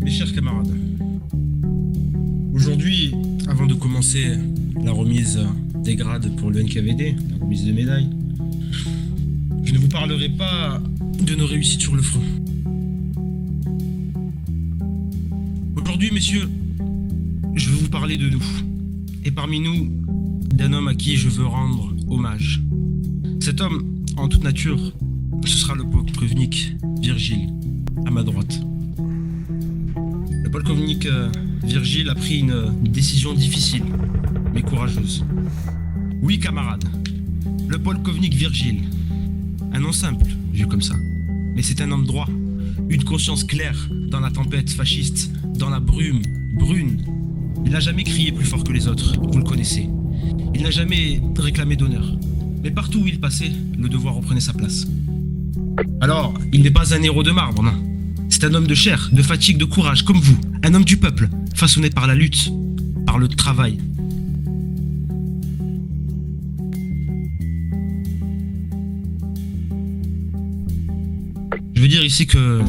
Mes chers camarades, aujourd'hui, avant de commencer la remise des grades pour le NKVD, la remise de médailles, je ne vous parlerai pas de nos réussites sur le front. Aujourd'hui, messieurs, je veux vous parler de nous, et parmi nous, d'un homme à qui je veux rendre hommage. Cet homme, en toute nature, ce sera le polkovnik Virgile, à ma droite. Le polkovnik Virgile a pris une décision difficile, mais courageuse. Oui, camarades, le polkovnik Virgile. Un nom simple, vu comme ça. Mais c'est un homme droit, une conscience claire dans la tempête fasciste, dans la brume brune. Il n'a jamais crié plus fort que les autres, vous le connaissez. Il n'a jamais réclamé d'honneur. Mais partout où il passait, le devoir reprenait sa place. Alors, il n'est pas un héros de marbre, non. C'est un homme de chair, de fatigue, de courage, comme vous. Un homme du peuple, façonné par la lutte, par le travail. Je veux dire ici que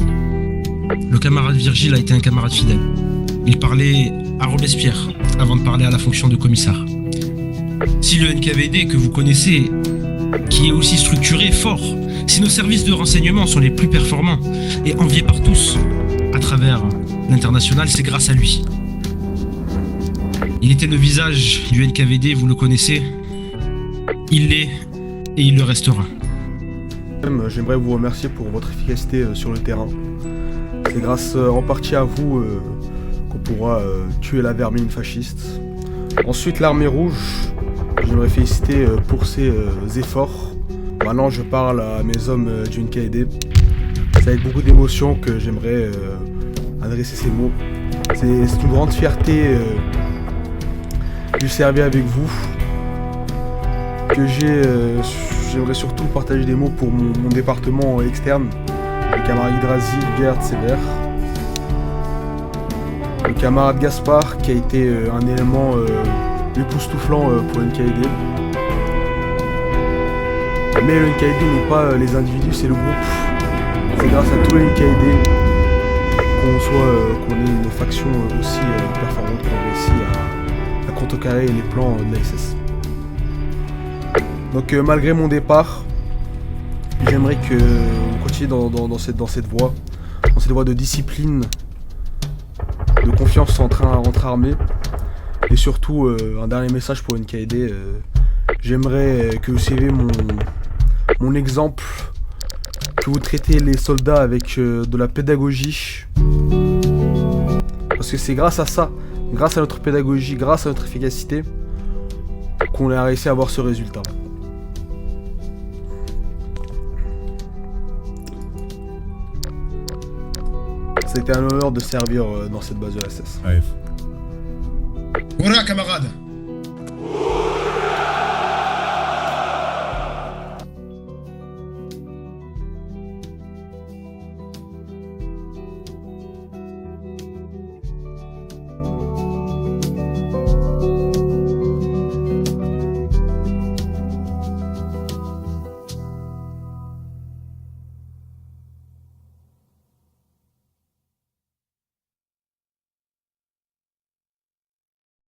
le camarade Virgile a été un camarade fidèle. Il parlait à Robespierre avant de parler à la fonction de commissaire. Si le NKVD que vous connaissez, qui est aussi structuré, fort, si nos services de renseignement sont les plus performants et enviés par tous à travers l'international, c'est grâce à lui. Il était le visage du NKVD, vous le connaissez. Il l'est et il le restera. J'aimerais vous remercier pour votre efficacité sur le terrain. C'est grâce en partie à vous qu'on pourra tuer la vermine fasciste. Ensuite, l'armée rouge, j'aimerais féliciter pour ses efforts. Maintenant, je parle à mes hommes du NKVD. C'est avec beaucoup d'émotion que j'aimerais adresser ces mots. C'est une grande fierté de servir avec vous, que j'aimerais surtout partager des mots pour mon département externe, le camarade Yggdrasil, Gerd, Sévère, le camarade Gaspard qui a été un élément époustouflant pour le NKVD. Mais le NKVD n'est pas les individus, c'est le groupe. C'est grâce à tout le NKVD qu'on ait une faction aussi performante qu'on réussit à contrecarrer les plans de la SS. Donc malgré mon départ, j'aimerais que vous continuiez dans cette voie de discipline, de confiance entre armées. Et surtout, un dernier message pour NKVD, j'aimerais que vous suiviez mon exemple, que vous traitez les soldats avec de la pédagogie. Parce que c'est grâce à ça, grâce à notre pédagogie, grâce à notre efficacité, qu'on a réussi à avoir ce résultat. C'était un honneur de servir dans cette base de la SS. Hurrah, camarades!